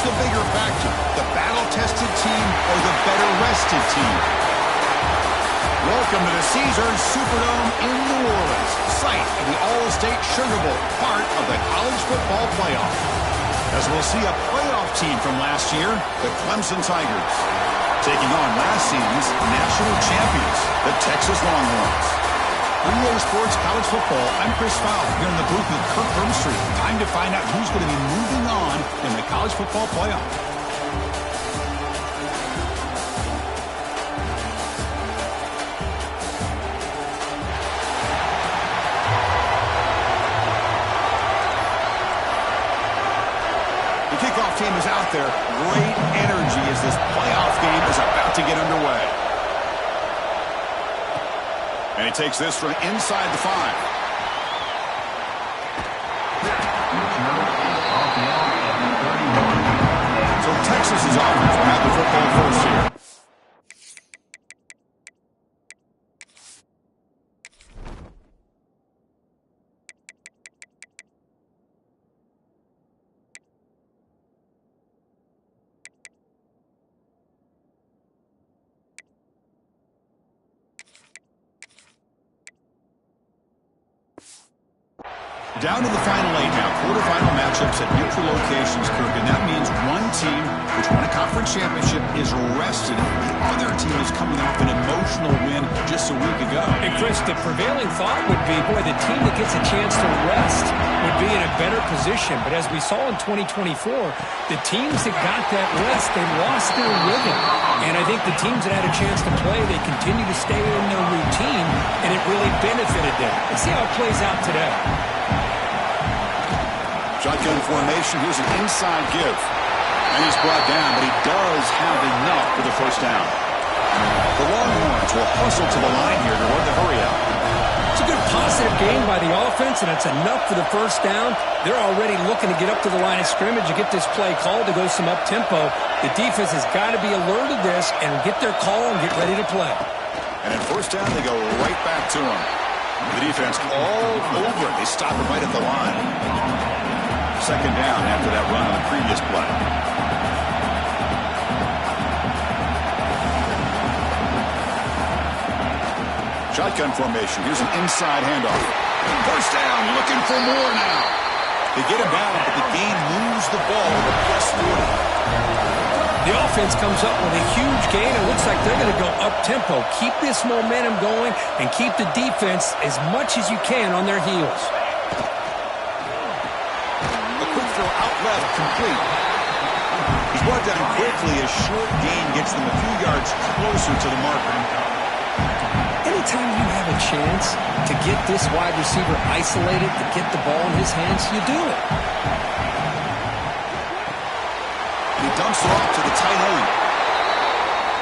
What's the bigger factor, the battle-tested team or the better-rested team? Welcome to the Caesars Superdome in New Orleans, site of the All-State Sugar Bowl, part of the college football playoff. As we'll see a playoff team from last year, the Clemson Tigers, taking on last season's national champions, the Texas Longhorns. For EA Sports College Football, I'm Chris Fowler, here in the booth with Kirk Herbstreit. Time to find out who's going to be moving on in the college football playoff. The kickoff team is out there. Great energy as this playoff game is about to get underway. And he takes this from inside the 5. So Texas's offense will have the football first here. Down to the final 8 now. Quarterfinal matchups at neutral locations, Kirk. And that means one team, which won a conference championship, is rested. The other team is coming off an emotional win just a week ago. And Chris, the prevailing thought would be, boy, the team that gets a chance to rest would be in a better position. But as we saw in 2024, the teams that got that rest, they lost their rhythm. And I think the teams that had a chance to play, they continue to stay in their routine, and it really benefited them. Let's see how it plays out today. Shotgun formation. Here's an inside give. And he's brought down, but he does have enough for the first down. The Longhorns will hustle to the line here to work the hurry out. It's a good positive game by the offense, and it's enough for the first down. They're already looking to get up to the line of scrimmage and get this play called to go some up-tempo. The defense has got to be alert of this and get their call and get ready to play. And in first down, they go right back to him. The defense all over it. They stop it right at the line. Second down after that run on the previous play. Shotgun formation. Here's an inside handoff. First down, looking for more now. They get him down, but the game moves the ball to +40. The offense comes up with a huge gain. It looks like they're going to go up-tempo. Keep this momentum going and keep the defense as much as you can on their heels. Out left, complete. He's brought down quickly. A short gain gets them a few yards closer to the marker. Anytime you have a chance to get this wide receiver isolated, to get the ball in his hands, you do it. And he dumps it off to the tight end.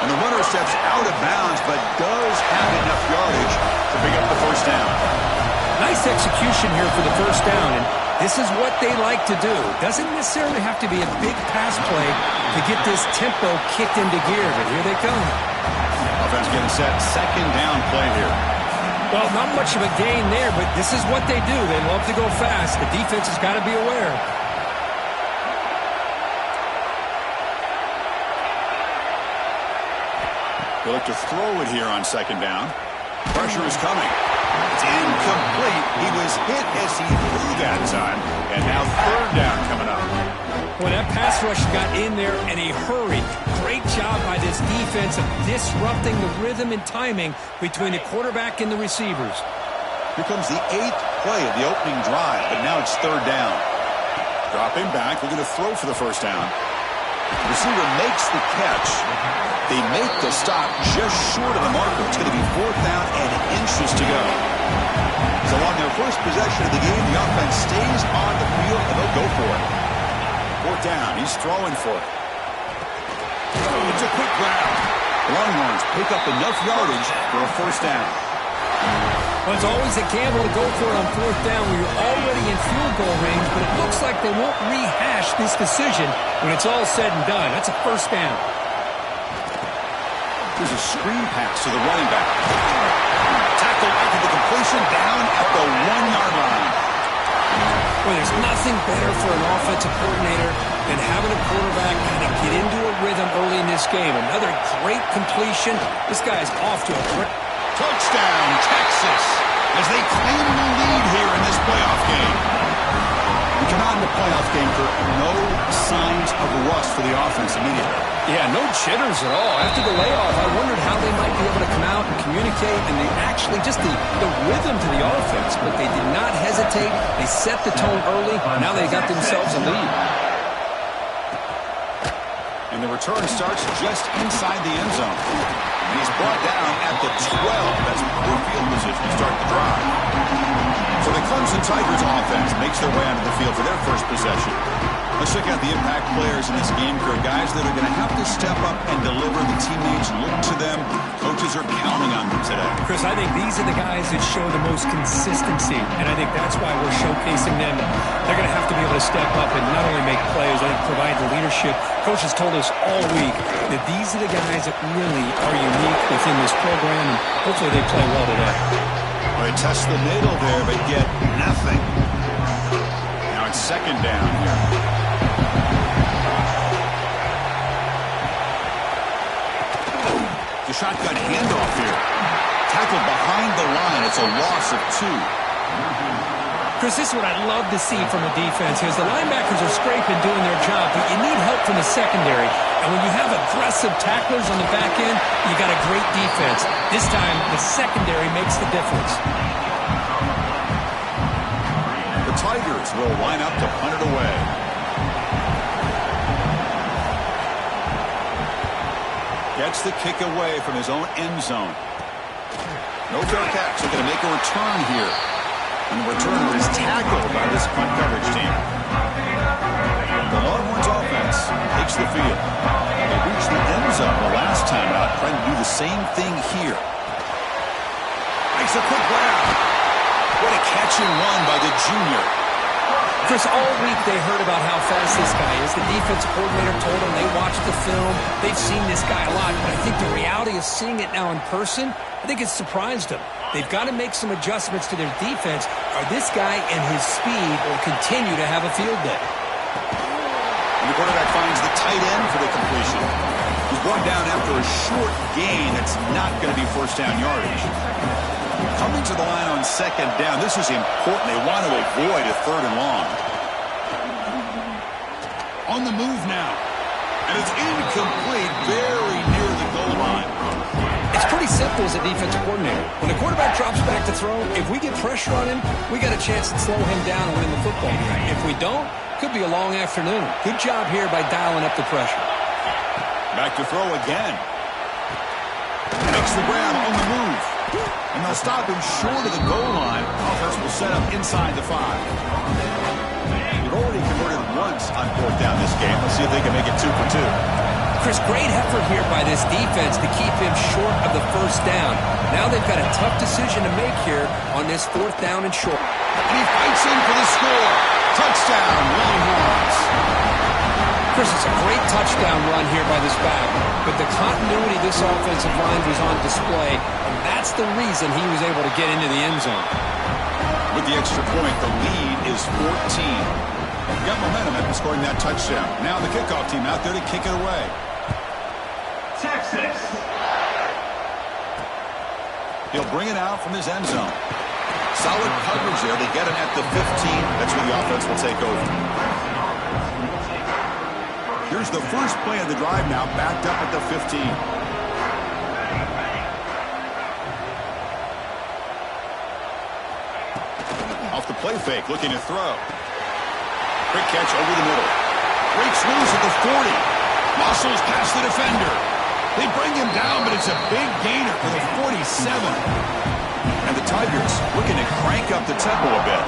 And the runner steps out of bounds, but does have enough yardage to pick up the first down. Nice execution here for the first down, and this is what they like to do. Doesn't necessarily have to be a big pass play to get this tempo kicked into gear, but here they come. Offense getting set. Second down play here. Well, not much of a gain there, but this is what they do. They love to go fast. The defense has got to be aware. They look to throw it here on second down. Pressure is coming. It's incomplete. He was hit as he threw that time. And now third down coming up. Well, that pass rush got in there in a hurry. Great job by this defense of disrupting the rhythm and timing between the quarterback and the receivers. Here comes the 8th play of the opening drive, but now it's third down. Dropping back, looking to throw for the first down. The receiver makes the catch. They make the stop just short of the marker. It's going to be fourth down and inches to go. So on their first possession of the game, the offense stays on the field and they'll go for it. Fourth down, he's throwing for it. It's a quick grab. The Longhorns pick up enough yardage for a first down. Well, it's always a gamble to go for it on fourth down when you're already in field goal range, but it looks like they won't rehash this decision when it's all said and done. That's a first down. There's a screen pass to the running back. Tackle after the completion down at the 1-yard line. Well, Well, there's nothing better for an offensive coordinator than having a quarterback kind of get into a rhythm early in this game. Another great completion. This guy's off to a great... Touchdown, Texas, as they claim the lead here in this playoff game. We come out in the playoff game for no signs of rust for the offense immediately. Yeah, no jitters at all. After the layoff, I wondered how they might be able to come out and communicate, and they actually, just the rhythm to the offense, but they did not hesitate. They set the tone early. Now they got themselves a lead. And the return starts just inside the end zone. And he's brought down at the 12. That's poor field position to start the drive. So the Clemson Tigers offense makes their way onto the field for their first possession. Let's check out the impact players in this game for guys that are going to have to step up and deliver. The teammates look to them. Coaches are counting on them today. Chris, I think these are the guys that show the most consistency, and I think that's why we're showcasing them. They're going to have to be able to step up and not only make plays, I think provide the leadership. Coach has told us all week that these are the guys that really are unique within this program, and hopefully they play well today. Well, they test the middle there, but get nothing. Now it's second down here. The shotgun handoff here. Tackled behind the line. It's a loss of 2. Chris, this is what I'd love to see from a defense is the linebackers are scraping, doing their job, but you need help from the secondary. And when you have aggressive tacklers on the back end, you got a great defense. This time, the secondary makes the difference. The Tigers will line up to punt it away. Gets the kick away from his own end zone. No fair catch. They're going to make a return here. And the returner is tackled by this punt coverage team. The Longhorns offense takes the field. They reached the end zone the last time out, trying to do the same thing here. Makes a quick grab. What a catch and run by the junior. Chris, all week they heard about how fast this guy is. The defense coordinator told them they watched the film. They've seen this guy a lot, but I think the reality of seeing it now in person, I think it's surprised them. They've got to make some adjustments to their defense, or this guy and his speed will continue to have a field day. And the quarterback finds the tight end for the completion. He's brought down after a short gain that's not going to be first down yardage. Coming to the line on second down. This is important. They want to avoid a third and long. On the move now. And it's incomplete, very near the goal line. It's pretty simple as a defensive coordinator. When the quarterback drops back to throw, if we get pressure on him, we got a chance to slow him down and win the football game. If we don't, could be a long afternoon. Good job here by dialing up the pressure. Back to throw again. Makes the grab on the move. And they'll stop him short of the goal line. Offense will set up inside the 5. They've already converted once on fourth down this game. Let's see if they can make it 2 for 2. Chris, great effort here by this defense to keep him short of the first down. Now they've got a tough decision to make here on this fourth down and short. And he fights in for the score. Touchdown, Longhorns. Chris, it's a great touchdown run here by this back, but the continuity of this offensive line was on display, and that's the reason he was able to get into the end zone. With the extra point, the lead is 14. Got momentum after scoring that touchdown. Now the kickoff team out there to kick it away. Texas. He'll bring it out from his end zone. Solid coverage there. They get him at the 15. That's where the offense will take over. Here's the first play of the drive now, backed up at the 15. Off the play fake, looking to throw. Quick catch over the middle. Breaks loose at the 40. Muscles past the defender. They bring him down, but it's a big gainer for the 47. And the Tigers looking to crank up the tempo a bit.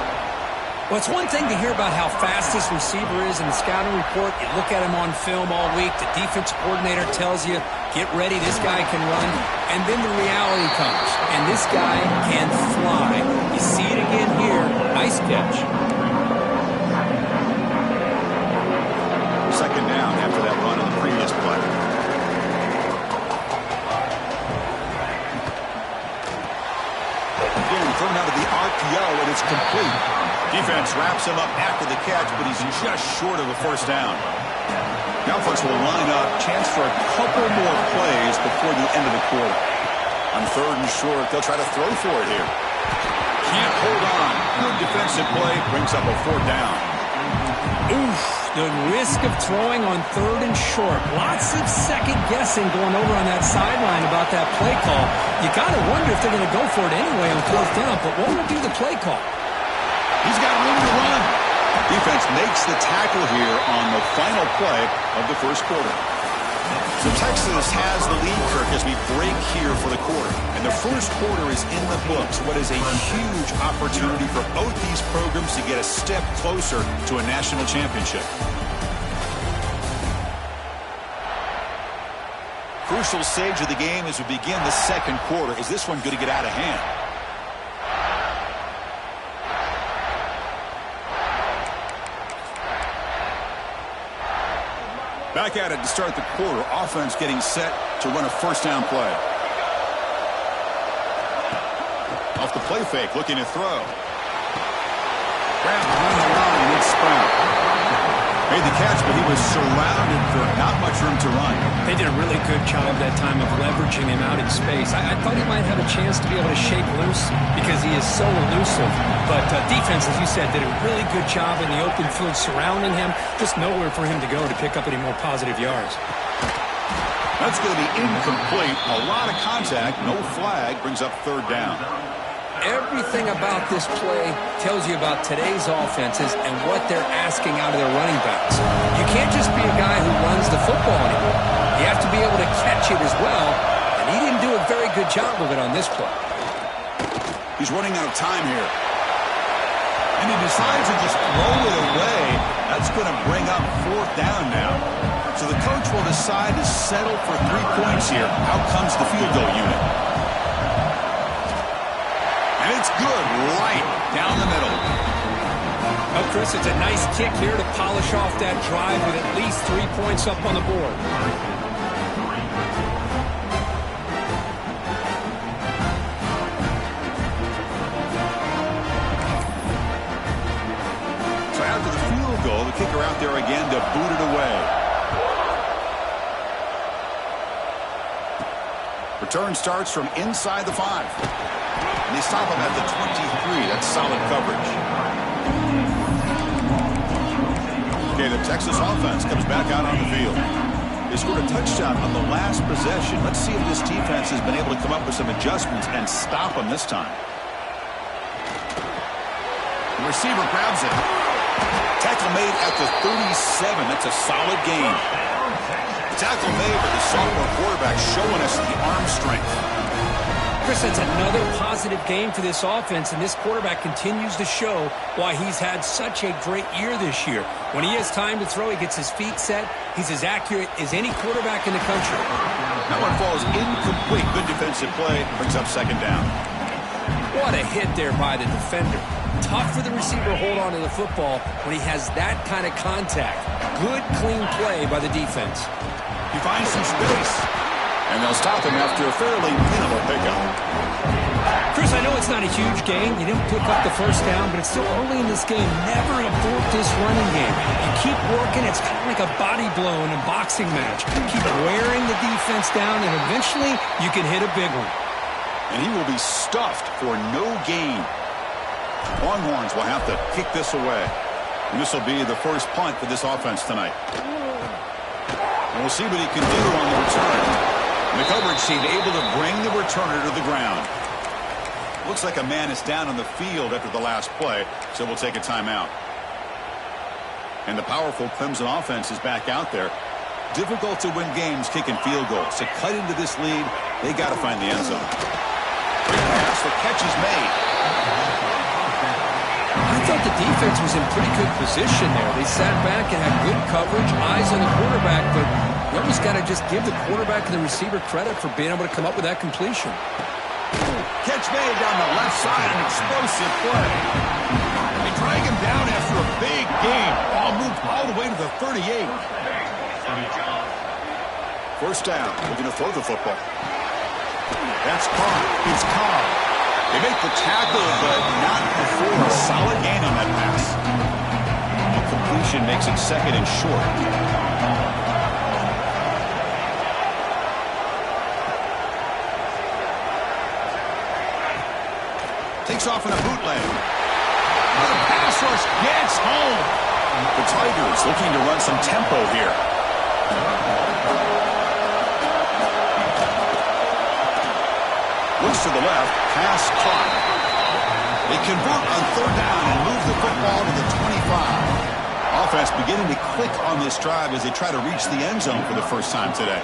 Well, it's one thing to hear about how fast this receiver is in the scouting report. You look at him on film all week. The defensive coordinator tells you, get ready, this guy can run. And then the reality comes, and this guy can fly. You see it again here. Nice catch. Second down after that run on the previous play. Again, thrown out of the RPO, and it's complete. Defense wraps him up after the catch, but he's just short of a first down. Now folks will line up, chance for a couple more plays before the end of the quarter. On third and short, they'll try to throw for it here. Can't hold on. Good defensive play, brings up a fourth down. Oof, the risk of throwing on third and short. Lots of second guessing going over on that sideline about that play call. You got to wonder if they're going to go for it anyway on fourth down, but what will be the play call? He's got room to run. Defense makes the tackle here on the final play of the first quarter. So Texas has the lead, Kirk, as we break here for the quarter. And the first quarter is in the books. What is a huge opportunity for both these programs to get a step closer to a national championship. Crucial stage of the game as we begin the second quarter. Is this one going to get out of hand? Back at it to start the quarter. Offense getting set to run a first down play. Off the play fake, looking to throw. Grab on the line, it's Sprout. Made the catch, but he was surrounded for not much room to run. They did a really good job that time of leveraging him out in space. I thought he might have a chance to be able to shake loose because he is so elusive. But defense, as you said, did a really good job in the open field surrounding him. Just nowhere for him to go to pick up any more positive yards. That's going to be incomplete. A lot of contact, no flag, brings up third down. Everything about this play tells you about today's offenses and what they're asking out of their running backs. You can't just be a guy who runs the football anymore. You have to be able to catch it as well, and he didn't do a very good job of it on this play. He's running out of time here. And he decides to just throw it away. That's going to bring up fourth down now. So the coach will decide to settle for 3 points here. Out comes the field goal unit. And it's good right down the middle. Oh, Chris, it's a nice kick here to polish off that drive with at least 3 points up on the board. So after the field goal, the kicker out there again to boot it away. Return starts from inside the 5. And they stop him at the 23. That's solid coverage. Okay, the Texas offense comes back out on the field. They scored a touchdown on the last possession. Let's see if this defense has been able to come up with some adjustments and stop them this time. The receiver grabs it. Tackle made at the 37. That's a solid gain. Tackle made by the sophomore quarterback, showing us the arm strength. Chris, that's another positive game for this offense, and this quarterback continues to show why he's had such a great year this year. When he has time to throw, he gets his feet set. He's as accurate as any quarterback in the country. That one falls incomplete. Good defensive play. Brings up second down. What a hit there by the defender. Tough for the receiver to hold on to the football when he has that kind of contact. Good, clean play by the defense. He finds some space. And they'll stop him after a fairly minimal pickup. Chris, I know it's not a huge gain. You didn't pick up the first down, but it's still early in this game. Never abort this running game. You keep working. It's kind of like a body blow in a boxing match. Keep wearing the defense down, and eventually you can hit a big one. And he will be stuffed for no gain. Longhorns will have to kick this away. And this will be the first punt for this offense tonight. And we'll see what he can do on the return. And the coverage team able to bring the returner to the ground. Looks like a man is down on the field after the last play, so we'll take a timeout. And the powerful Clemson offense is back out there. Difficult to win games kicking field goals. To cut into this lead, they got to find the end zone. Great pass, the catch is made. I thought the defense was in pretty good position there. They sat back and had good coverage, eyes on the quarterback, but you almost got to just give the quarterback and the receiver credit for being able to come up with that completion. Catch made down the left side, an explosive play. They drag him down after a big gain. Ball moved all the way to the 38. First down, looking to throw the football. That's caught. It's Cobb. They make the tackle, but not before a solid gain on that pass. The completion makes it second and short. Takes off in a bootleg. The pass rush gets home. The Tigers looking to run some tempo here. Looks to the left, pass caught. They convert on third down and move the football to the 25. Offense beginning to click on this drive as they try to reach the end zone for the first time today.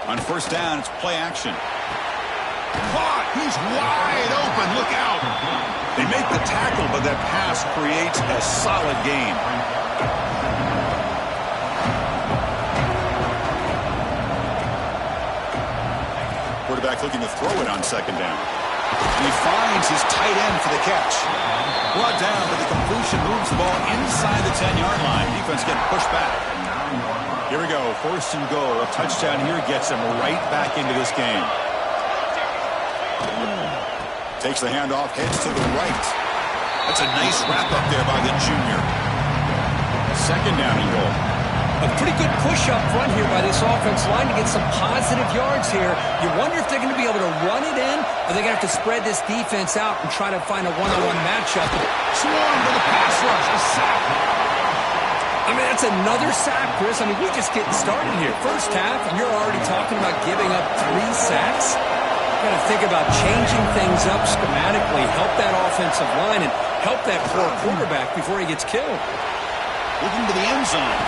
On first down, it's play action. Caught! He's wide open. Look out! They make the tackle, but that pass creates a solid gain. Quarterback looking to throw it on second down. And he finds his tight end for the catch. Brought down, but the completion moves the ball inside the 10-yard line. Defense getting pushed back. Here we go, first and goal. A touchdown here gets him right back into this game. Takes the handoff, heads to the right. That's a nice wrap up there by the junior. Second down and goal. A pretty good push up front here by this offense line to get some positive yards here. You wonder if they're going to be able to run it in, or they're going to have to spread this defense out and try to find a one-on-one matchup. Swarm to the pass rush, a sack. I mean, that's another sack, Chris. I mean, we're just getting started here. First half, and you're already talking about giving up 3 sacks. Got to think about changing things up schematically, help that offensive line, and help that poor quarterback before he gets killed. Looking to the end zone.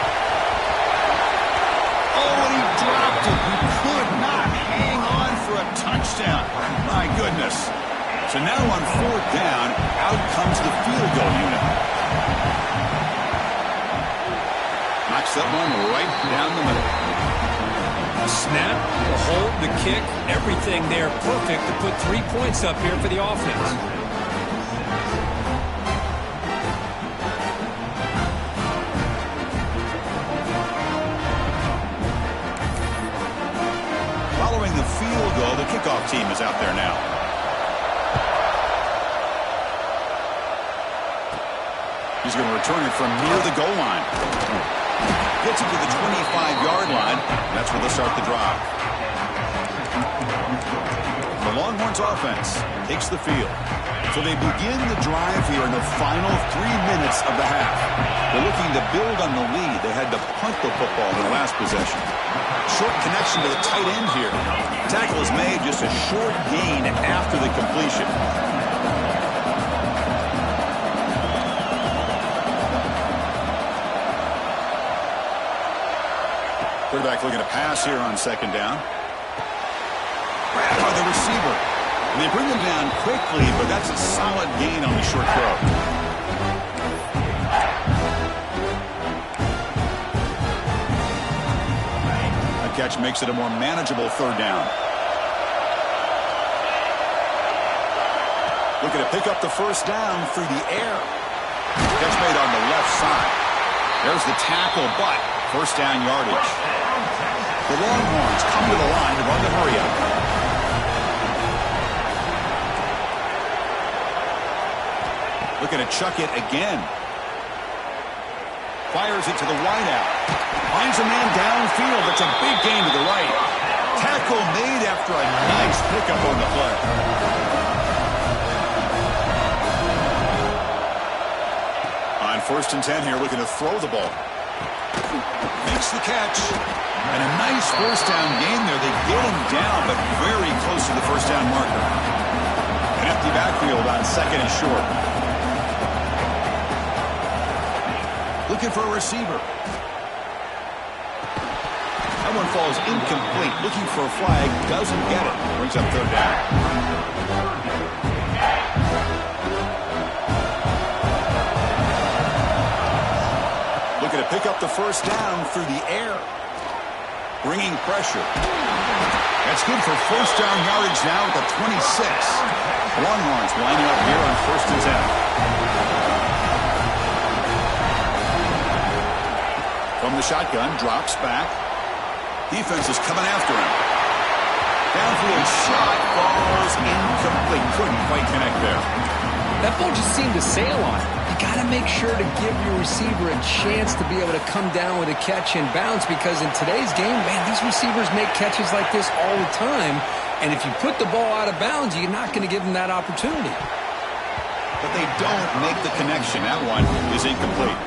Oh, and he dropped it. He could not hang on for a touchdown. My goodness. So now on fourth down, out comes the field goal unit. Knocks that one right down the middle. The snap, the hold, the kick, everything there perfect to put 3 points up here for the offense. Following the field goal, the kickoff team is out there now. He's going to return it from near the goal line. Gets it to the 25-yard line. That's where they'll start the drive. The Longhorns offense takes the field. So they begin the drive here in the final 3 minutes of the half. They're looking to build on the lead. They had to punt the football in the last possession. Short connection to the tight end here. Tackle is made, just a short gain after the completion. Quarterback looking to pass here on second down. Grabbed by the receiver. And they bring him down quickly, but that's a solid gain on the short throw. That catch makes it a more manageable third down. Looking to pick up the first down through the air. Catch made on the left side. There's the tackle, but first down yardage. The Longhorns come to the line to run the hurry-up. Looking to chuck it again. Fires it to the wideout. Finds a man downfield. That's a big gain to the right. Tackle made after a nice pickup on the play. On first and 10 here, looking to throw the ball. Makes the catch. And a nice first down gain there. They get him down, but very close to the first down marker. An empty backfield on second and short. Looking for a receiver. That one falls incomplete. Looking for a flag. Doesn't get it. Brings up third down. Looking to pick up the first down through the air. Bringing pressure. That's good for first down yardage now at the 26. Longhorns lining up here on first and 10. From the shotgun, drops back. Defense is coming after him. Downfield shot falls incomplete. Couldn't quite connect there. That ball just seemed to sail on it. You got to make sure to give your receiver a chance to be able to come down with a catch and bounce, because in today's game, man, these receivers make catches like this all the time. And if you put the ball out of bounds, you're not going to give them that opportunity. But they don't make the connection. That one is incomplete.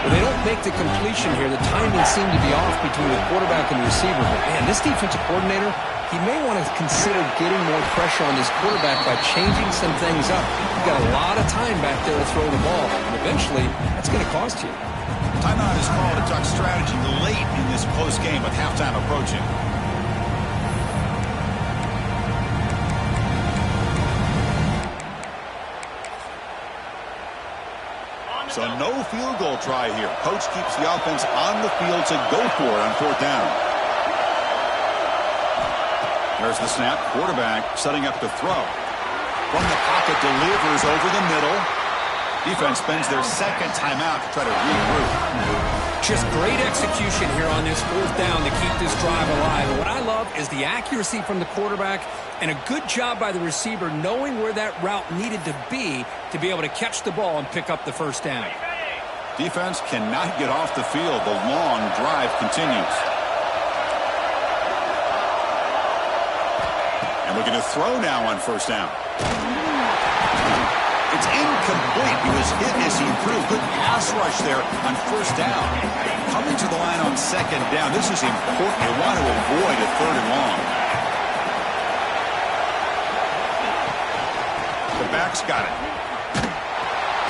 Well, they don't make the completion here. The timing seemed to be off between the quarterback and the receiver. But, man, this defensive coordinator, he may want to consider getting more pressure on this quarterback by changing some things up. You've got a lot of time back there to throw the ball. And eventually, that's going to cost you. Timeout is called to talk strategy late in this close game with halftime approaching. So no field goal try here. Coach keeps the offense on the field to go for it on fourth down. There's the snap. Quarterback setting up to throw. From the pocket, delivers over the middle. Defense spends their second timeout to try to regroup. Just great execution here on this fourth down to keep this drive alive. And what I love is the accuracy from the quarterback and a good job by the receiver knowing where that route needed to be able to catch the ball and pick up the first down. Defense cannot get off the field. The long drive continues. And looking to throw now on first down. It's incomplete. He was hit as he threw. Good pass rush there on first down. Coming to the line on second down. This is important. They want to avoid a third and long. The back's got it.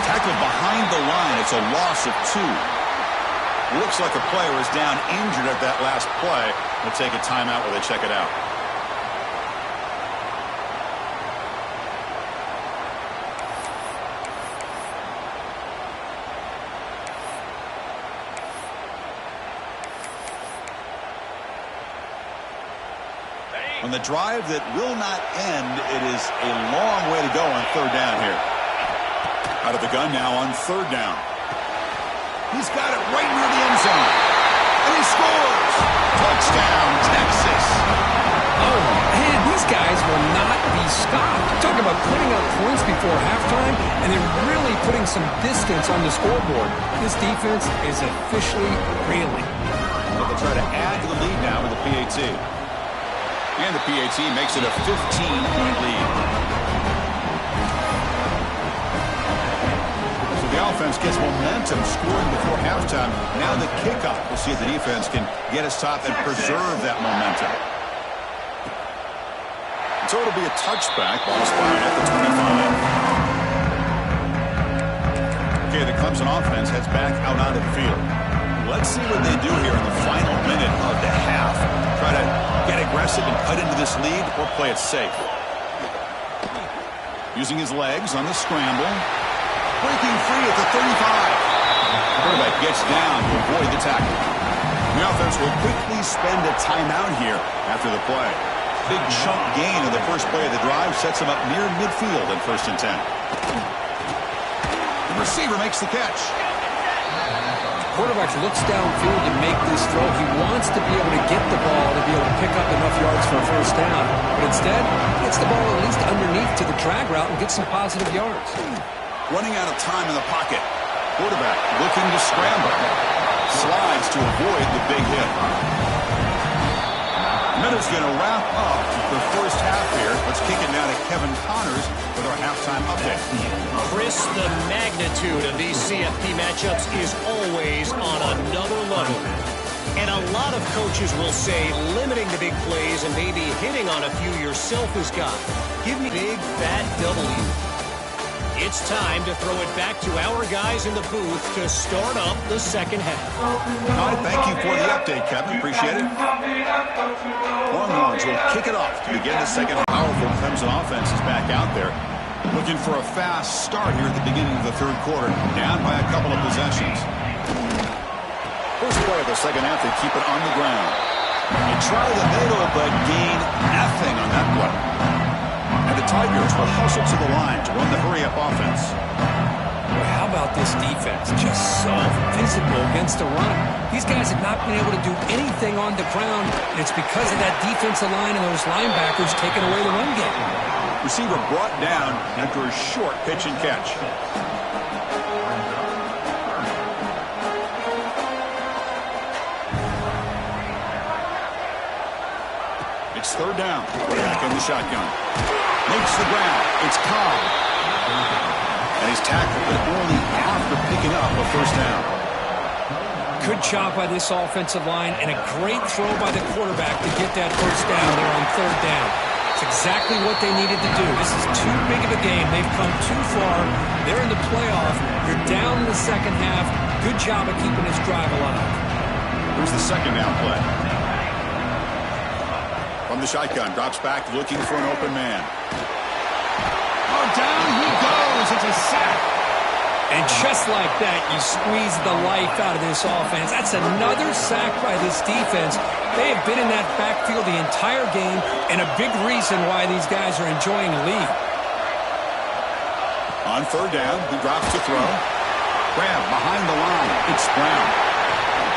Tackled behind the line. It's a loss of 2. Looks like a player is down injured at that last play. They'll take a timeout while they check it out. On the drive that will not end, it is a long way to go on third down here. Out of the gun now on third down. He's got it right near the end zone. And he scores! Touchdown, Texas! Oh, man, these guys will not be stopped. Talk about putting up points before halftime and then really putting some distance on the scoreboard. This defense is officially reeling. Well, they'll try to add to the lead now with the PAT. And the PAT makes it a 15-point lead. So the offense gets momentum scoring before halftime. Now the kickoff. We'll see if the defense can get us top and preserve that momentum. So it'll be a touchback. Ball spotted at the 25. Okay, the Clemson offense heads back out onto the field. Let's see what they do here in the final minute of the half. Try to get aggressive and cut into this lead or play it safe. Using his legs on the scramble. Breaking free at the 35. The quarterback gets down to avoid the tackle. The offense will quickly spend a timeout here after the play. Big chunk gain in the first play of the drive sets him up near midfield at 1st and 10. The receiver makes the catch. Quarterback looks downfield to make this throw. He wants to be able to get the ball to be able to pick up enough yards for a first down. But instead, he gets the ball at least underneath to the drag route and gets some positive yards. Running out of time in the pocket. Quarterback looking to scramble. Slides to avoid the big hit. Minute's going to wrap up the first half here. Let's kick it now to Kevin Connors with our halftime update. Chris, the magnitude of these CFP matchups is always on another level. And a lot of coaches will say limiting the big plays and maybe hitting on a few yourself is God. Give me big, fat W. It's time to throw it back to our guys in the booth to start up the second half. All right, thank you for the update, Kevin. Appreciate it. Longhorns will kick it off to begin the second half. Powerful Clemson offense is back out there. Looking for a fast start here at the beginning of the third quarter. Down by a couple of possessions. First play of the second half, they keep it on the ground. They try the middle, but gain nothing on that play. And the Tigers will hustle to the line to run the hurry-up offense. Well, how about about this defense. Just so physical against the run. These guys have not been able to do anything on the ground, and it's because of that defensive line and those linebackers taking away the run game. Receiver brought down after a short pitch and catch. It's third down. Back in the shotgun. Makes the ground. It's Cobb. And he's tackled it only after picking up a first down. Good job by this offensive line and a great throw by the quarterback to get that first down there on third down. It's exactly what they needed to do. This is too big of a game. They've come too far. They're in the playoff. You're down in the second half. Good job of keeping this drive alive. Here's the second down play. From the shotgun, drops back looking for an open man. Oh, down he goes. It's a sack. And just like that, you squeeze the life out of this offense. That's another sack by this defense. They have been in that backfield the entire game, and a big reason why these guys are enjoying a lead. On third down, he drops to throw. Grab behind the line. It's Brown.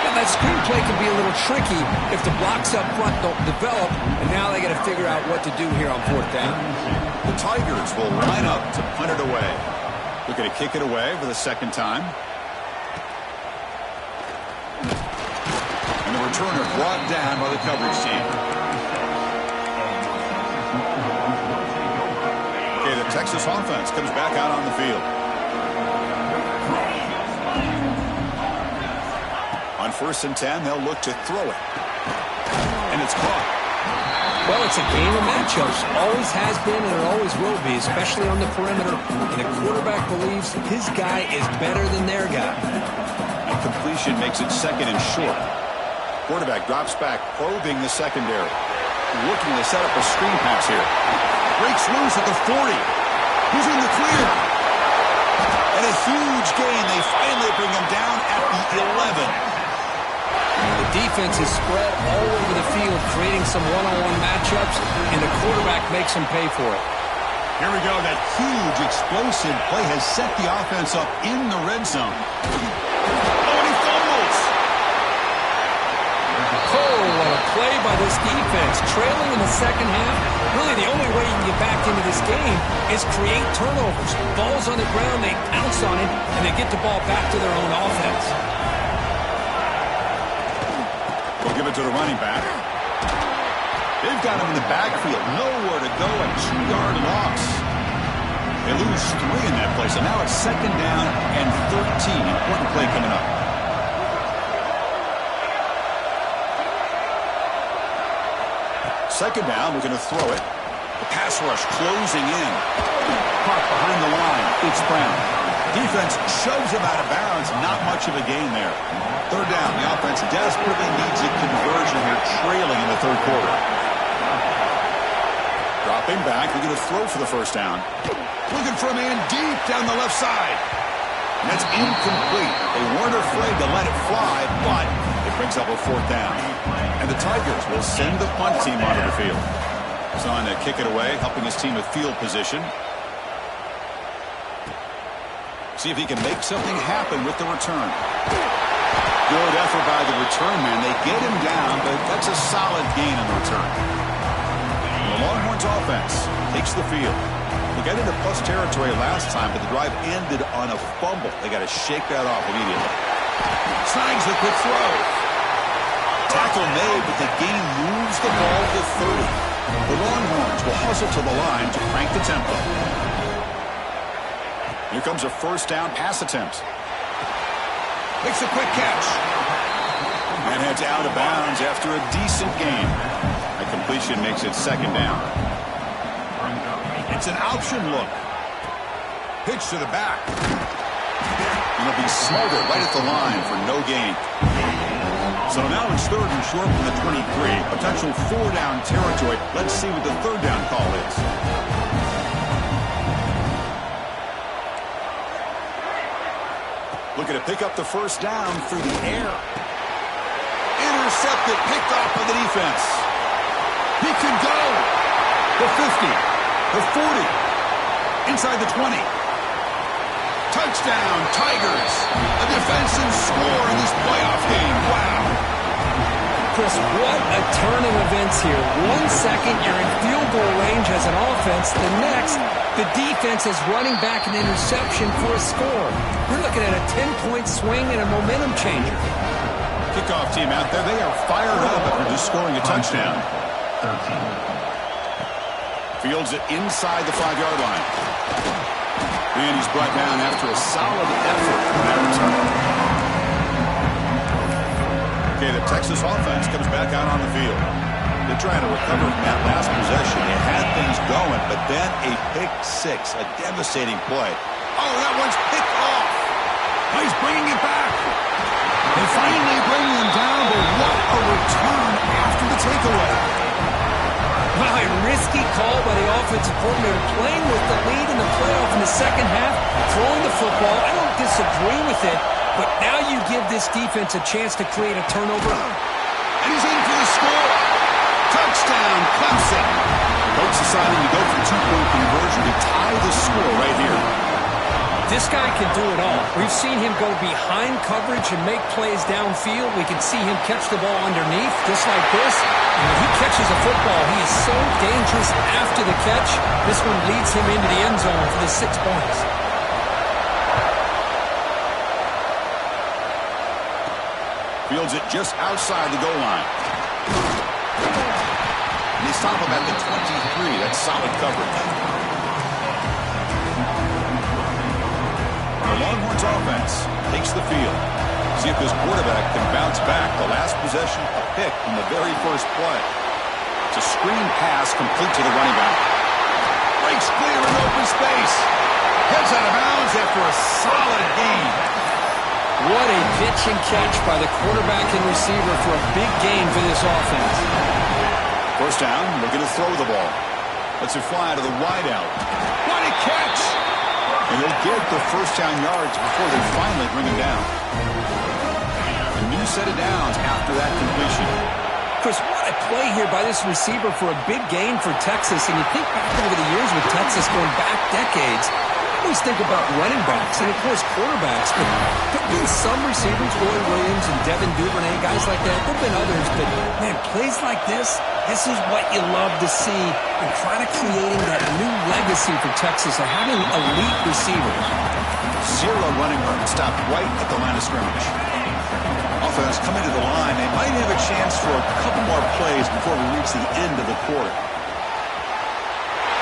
Now, that screenplay can be a little tricky if the blocks up front don't develop, and now they got to figure out what to do here on fourth down. The Tigers will line up to punt it away. Looking to kick it away for the second time. And the returner brought down by the coverage team. Okay, the Texas offense comes back out on the field. On 1st and 10, they'll look to throw it. And it's caught. Well, it's a game of matchups. Always has been and it always will be, especially on the perimeter. And the quarterback believes his guy is better than their guy. And completion makes it second and short. Quarterback drops back, probing the secondary. Looking to set up a screen pass here. Breaks loose at the 40. Who's in the clear? And a huge gain. They finally bring him down at the 11. The defense is spread all over the field, creating some one-on-one matchups, and the quarterback makes them pay for it. Here we go. That huge explosive play has set the offense up in the red zone. Oh, and he fumbles. Oh, what a play by this defense. Trailing in the second half, really the only way you can get back into this game is create turnovers. Ball's on the ground, they pounce on it, and they get the ball back to their own offense. We'll give it to the running back. They've got him in the backfield. Nowhere to go. A 2-yard loss. They lose 3 in that play. So now it's second down and 13. Important play coming up. Second down. We're going to throw it. The pass rush closing in. Caught behind the line. It's Brown. Defense shoves him out of bounds. Not much of a gain there. Third down. The offense desperately needs a conversion here, trailing in the third quarter. Dropping back. Looking to throw for the first down. Looking for a man deep down the left side. And that's incomplete. They weren't afraid to let it fly, but it brings up a fourth down. And the Tigers will send the punt team onto the field. He's on to kick it away, helping his team with field position. See if he can make something happen with the return. Good effort by the return man. They get him down, but that's a solid gain on the return. And the Longhorns offense takes the field. They got into plus territory last time, but the drive ended on a fumble. They got to shake that off immediately. Signs the quick throw. Tackle made, but the gain moves the ball to 30. The Longhorns will hustle to the line to crank the tempo. Here comes a first down pass attempt. Makes a quick catch. And heads out of bounds after a decent gain. A completion makes it second down. It's an option look. Pitch to the back. And it'll be smothered right at the line for no gain. So now it's third and short from the 23. Potential 4-down territory. Let's see what the third down call is. Looking to pick up the first down through the air. Intercepted, picked off by the defense. He can go. The 50, the 40, inside the 20. Touchdown, Tigers. A defensive score in this playoff game. Wow. Chris, what a turn of events here. 1 second, you're in field goal range as an offense. The next, the defense is running back an interception for a score. We're looking at a 10-point swing and a momentum changer. Kickoff team out there. They are fired up after just scoring a touchdown. 13. Fields it inside the 5-yard line. And he's brought down after a solid effort from that return. Okay, the Texas offense comes back out on the field. They're trying to recover from that last possession. They had things going, but then a pick six, a devastating play. Oh, that one's picked off. Oh, he's bringing it back. They finally bring him down, but what a return after the takeaway. Well, a risky call by the offensive coordinator, playing with the lead in the playoff in the second half, throwing the football. I don't disagree with it, but now you give this defense a chance to create a turnover. And he's in for the score. Touchdown, Clemson. Coach deciding to go for two-point conversion to tie the score right here. This guy can do it all. We've seen him go behind coverage and make plays downfield. We can see him catch the ball underneath, just like this. And when he catches a football, he is so dangerous after the catch. This one leads him into the end zone for the 6 points. Fields it just outside the goal line. And they stop him at the 23. That's solid coverage. The Longhorns offense takes the field. See if this quarterback can bounce back. The last possession, a pick in the very first play. It's a screen pass complete to the running back. Breaks clear in open space. Heads out of bounds after a solid gain. What a pitch and catch by the quarterback and receiver for a big gain for this offense. First down, looking to throw the ball. Lets it fly to the wideout. What a catch! And they'll get the first down yards before they finally bring him down. A new set of downs after that completion. Chris, what a play here by this receiver for a big gain for Texas. And you think back over the years with Texas going back decades, I always think about running backs and, of course, quarterbacks. But there have been some receivers, Roy Williams and Devin Duvernay, guys like that. There have been others. But, man, plays like this is what you love to see. And kind of creating that new legacy for Texas of having elite receivers. Zero running room stopped right at the line of scrimmage. Offense coming to the line. They might have a chance for a couple more plays before we reach the end of the quarter.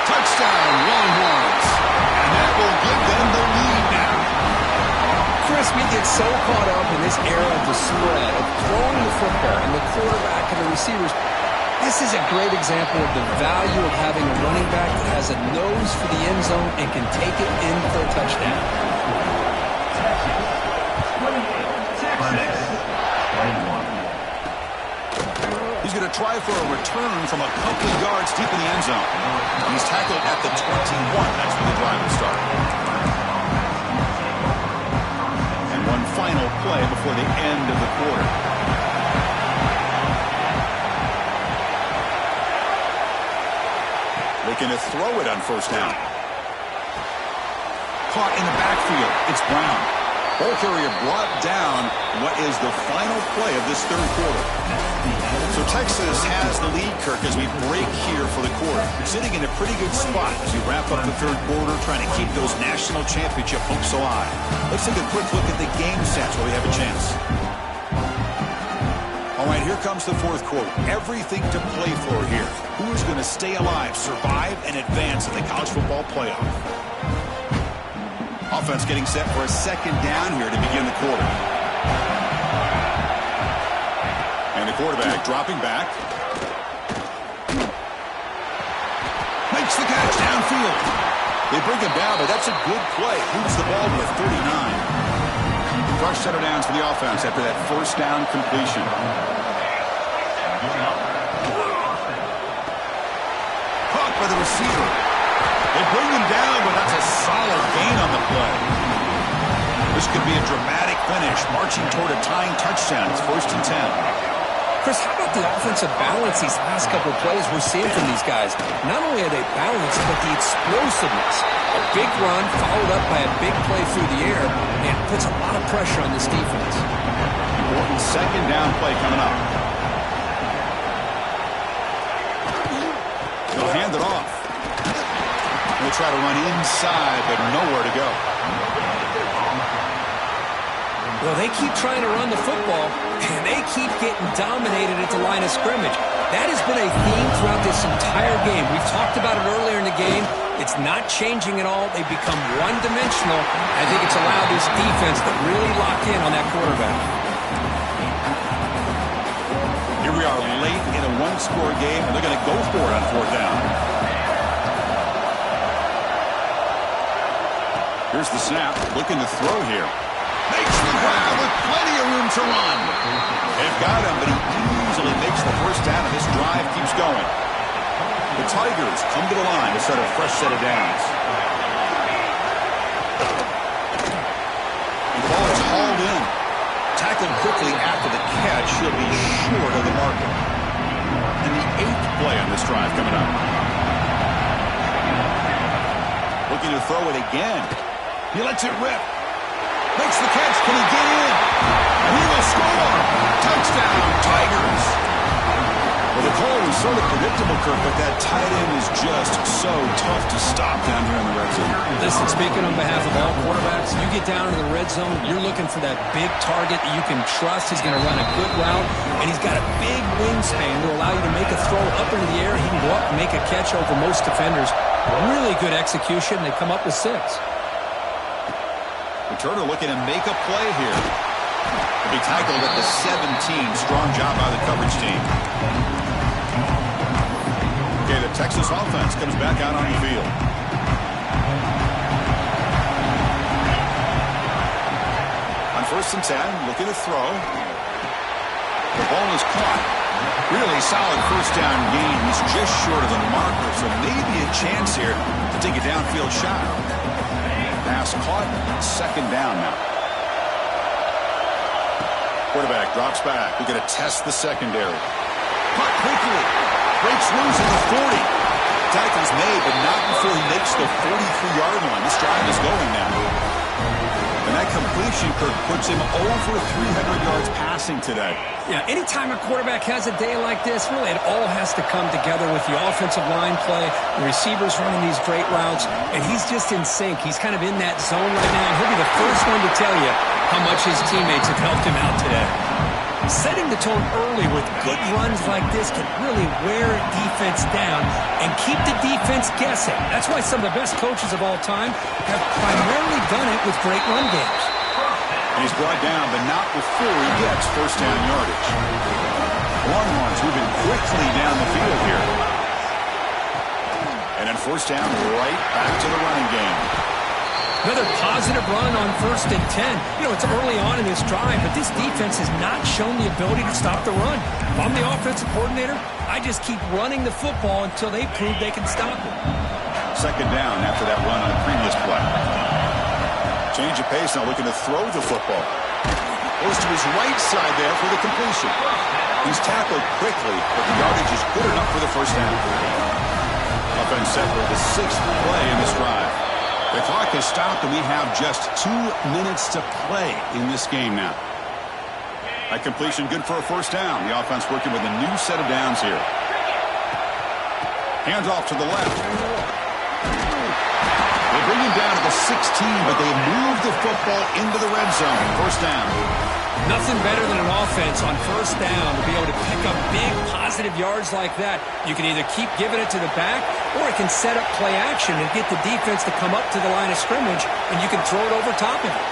Touchdown, Longhorns. And that will give them the lead now. Chris, we get so caught up in this era of the spread, of throwing the football and the quarterback and the receivers. This is a great example of the value of having a running back that has a nose for the end zone and can take it in for a touchdown. He's going to try for a return from a couple of yards deep in the end zone. He's tackled at the 21. That's where the drive will start. And one final play before the end of the quarter. Looking to throw it on first down. Caught in the backfield. It's Brown. Ball carrier brought down what is the final play of this third quarter. So Texas has the lead, Kirk, as we break here for the quarter. Sitting in a pretty good spot as we wrap up the third quarter, trying to keep those national championship hopes alive. Let's take a quick look at the game stats while we have a chance. All right, here comes the fourth quarter. Everything to play for here. Who is going to stay alive, survive, and advance in the college football playoff? Offense getting set for a second down here to begin the quarter. And the quarterback dropping back. Makes the catch downfield. They bring him down, but that's a good play. Moves the ball to the 39. Fresh set of downs for the offense after that first down completion. Caught by the receiver. They bring him down, but that's a solid gain on the play. This could be a dramatic finish, marching toward a tying touchdown. It's 1st and 10. Chris, how about the offensive balance these last couple of plays we're seeing from these guys? Not only are they balanced, but the explosiveness. A big run followed up by a big play through the air, and puts a lot of pressure on this defense. Important second down play coming up. They'll hand it off. They'll try to run inside, but nowhere to go. Well, they keep trying to run the football, and they keep getting dominated at the line of scrimmage. That has been a theme throughout this entire game. We've talked about it earlier in the game. It's not changing at all. They've become one-dimensional. I think it's allowed this defense to really lock in on that quarterback. Here we are late in a one-score game, and they're going to go for it on fourth down. Here's the snap. Looking to throw here. Makes the grab with plenty of room to run. They've got him, but he easily makes the first down, and this drive keeps going. The Tigers come to the line to start a fresh set of downs. The ball is hauled in. Tackled quickly after the catch. He'll be short of the marker. And the 8th play on this drive coming up. Looking to throw it again. He lets it rip. Makes the catch. Can he get in? And he will score. Touchdown, Tigers. Well, the call was sort of predictable, Kirk, but that tight end is just so tough to stop down here in the red zone. Listen, speaking on behalf of all quarterbacks, you get down into the red zone, you're looking for that big target that you can trust. He's going to run a good route, and he's got a big wingspan to allow you to make a throw up into the air. He can go up and make a catch over most defenders. Really good execution. They come up with 6. Returner looking to make a play here. He'll be tackled at the 17. Strong job by the coverage team. Okay, the Texas offense comes back out on the field. On 1st and 10, looking to throw. The ball is caught. Really solid first down gain. He's just short of the marker, so maybe a chance here to take a downfield shot. Pass caught, 2nd down now. Quarterback drops back. We're going to test the secondary. Caught quickly. Breaks loose at the 40. Tackle's made, but not before he makes the 43-yard line. This drive is going now. And that completion, Kirk, puts him over 300 yards passing today. Yeah, anytime a quarterback has a day like this, really it all has to come together with the offensive line play, the receivers running these great routes, and he's just in sync. He's kind of in that zone right now, and he'll be the first one to tell you how much his teammates have helped him out today. Setting the tone early with good runs like this can really wear a defense down and keep the defense guessing. That's why some of the best coaches of all time have primarily done it with great run games. He's brought down, but not before he gets first down yardage. Longhorns moving quickly down the field here. And then first down, right back to the running game. Another positive run on 1st and 10. You know, it's early on in this drive, but this defense has not shown the ability to stop the run. If I'm the offensive coordinator, I just keep running the football until they prove they can stop it. 2nd down after that run on the previous play. Change of pace now, looking to throw the football. Goes to his right side there for the completion. He's tackled quickly, but the yardage is good enough for the first down. Offense set for the 6th play in this drive. The clock has stopped, and we have just 2 minutes to play in this game now. That completion good for a first down. The offense working with a new set of downs here. Hands off to the left. They bring him down to the 16, but they move the football into the red zone. First down. Nothing better than an offense on first down to be able to pick up big positive yards like that. You can either keep giving it to the back, or it can set up play action and get the defense to come up to the line of scrimmage, and you can throw it over top of it.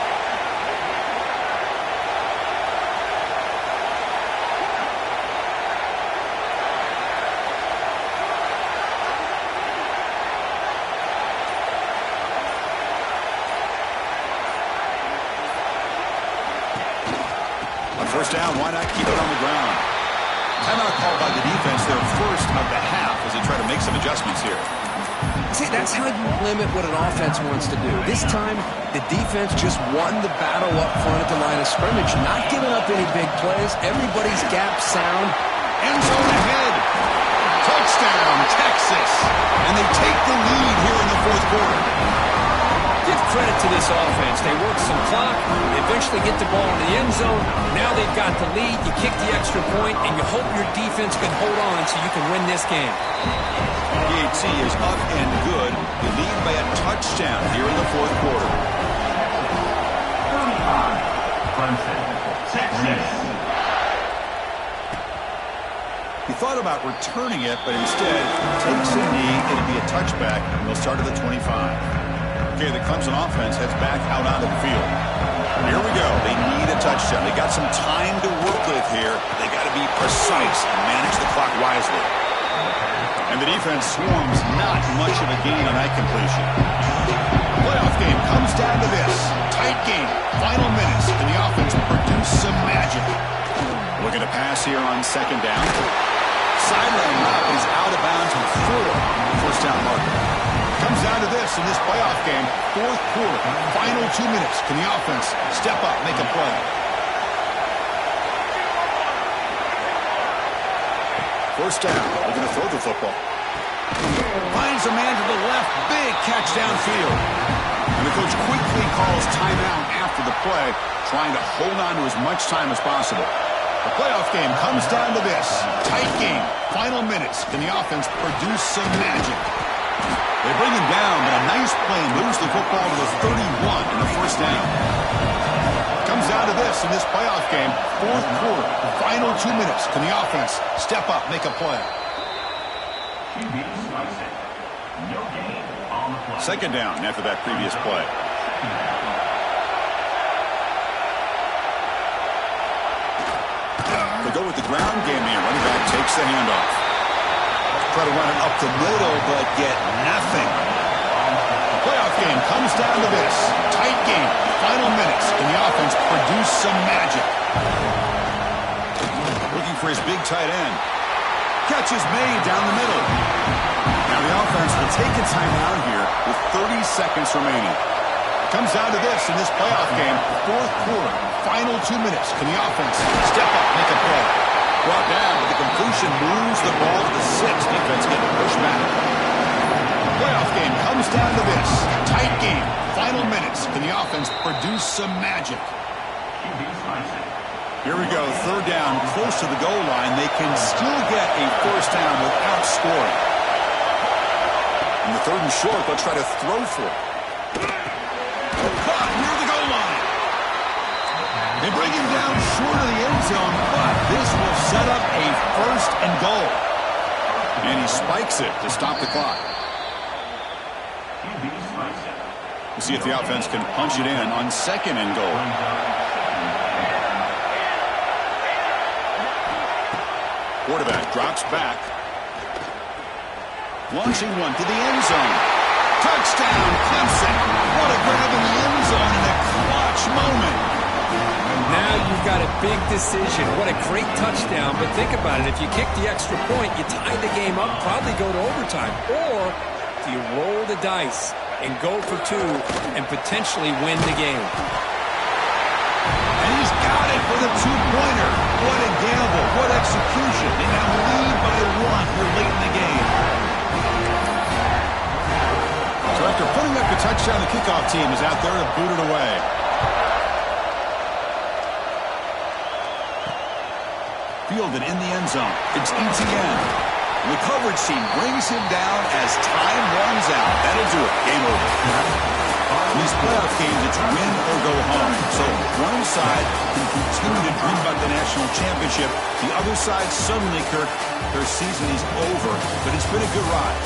First down, why not keep it on the ground? Timeout called by the defense, their first of the half, as they try to make some adjustments here. See, that's how you limit what an offense wants to do. This time, the defense just won the battle up front at the line of scrimmage, not giving up any big plays. Everybody's gap sound. End zone ahead. Touchdown, Texas. And they take the lead here in the fourth quarter. Give credit to this offense. They work some clock. They eventually get the ball in the end zone. Now they've got the lead. You kick the extra point, and you hope your defense can hold on so you can win this game. PAT is up and good. You lead by a touchdown here in the fourth quarter. 35, Clemson, Texas. He thought about returning it, but instead takes a knee. It'll be a touchback, and they'll start at the 25. Okay, the Clemson offense heads back out onto the field. Here we go. They need a touchdown. They got some time to work with here. They got to be precise and manage the clock wisely. And the defense swarms not much of a gain on that completion. Playoff game comes down to this. Tight game. Final minutes. And the offense produce some magic. Looking to pass here on second down. Sideline route is out of bounds with 4 on the first down marker. Comes down to this in this playoff game. Fourth quarter. Final 2 minutes. Can the offense step up, make a play? First down. They're going to throw the football. Finds a man to the left. Big catch downfield. And the coach quickly calls timeout after the play, trying to hold on to as much time as possible. The playoff game comes down to this. Tight game. Final minutes. Can the offense produce some magic? They bring him down, but a nice play moves the football to the 31 in the first down. Comes down to this in this playoff game. Fourth quarter. Final 2 minutes. Can the offense step up, make a play? No gain on the play. Second down after that previous play. They go with the ground game here. Running back takes the handoff. Try to run it up the middle, but get nothing. The playoff game comes down to this. Tight game. Final minutes. Can the offense produce some magic? Looking for his big tight end. Catch is made down the middle. Now the offense will take a timeout here with 30 seconds remaining. Comes down to this in this playoff game. Fourth quarter. Final 2 minutes. Can the offense step up, make a play? Brought down. The completion moves the ball to the 6. Defense getting pushed back. Playoff game comes down to this. Tight game. Final minutes. Can the offense produce some magic? Here we go. Third down, close to the goal line. They can still get a first down without scoring. In the third and short, they'll try to throw for it. Caught near the goal line. They bring him down short of the end zone, but this will set up a first and goal. And he spikes it to stop the clock. We'll see if the offense can punch it in on second and goal. Quarterback drops back. Launching one to the end zone. Touchdown, Clemson. What a grab in the end zone in a clutch moment. Now you've got a big decision. What a great touchdown. But think about it. If you kick the extra point, you tie the game up, probably go to overtime. Or do you roll the dice and go for 2 and potentially win the game? And he's got it for the 2-pointer. What a gamble. What execution. They now lead by 1 here late in the game. So after putting up the touchdown, the kickoff team is out there to boot it away. Fielded in the end zone. It's Etienne. The coverage team brings him down as time runs out. That'll do it. Game over. In these playoff games, it's win or go home. So one side can continue to dream about the national championship. The other side, suddenly, Kirk, their season is over. But it's been a good ride.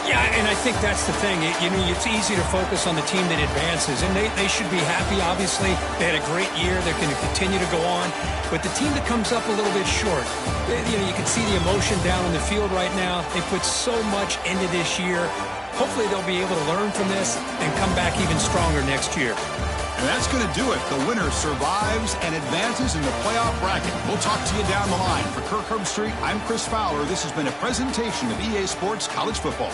Yeah, and I think that's the thing. It's easy to focus on the team that advances, and they should be happy, obviously. They had a great year. They're going to continue to go on. But the team that comes up a little bit short, you can see the emotion down on the field right now. They put so much into this year. Hopefully they'll be able to learn from this and come back even stronger next year. And that's going to do it. The winner survives and advances in the playoff bracket. We'll talk to you down the line. For Kirk Herbstreit, I'm Chris Fowler. This has been a presentation of EA Sports College Football.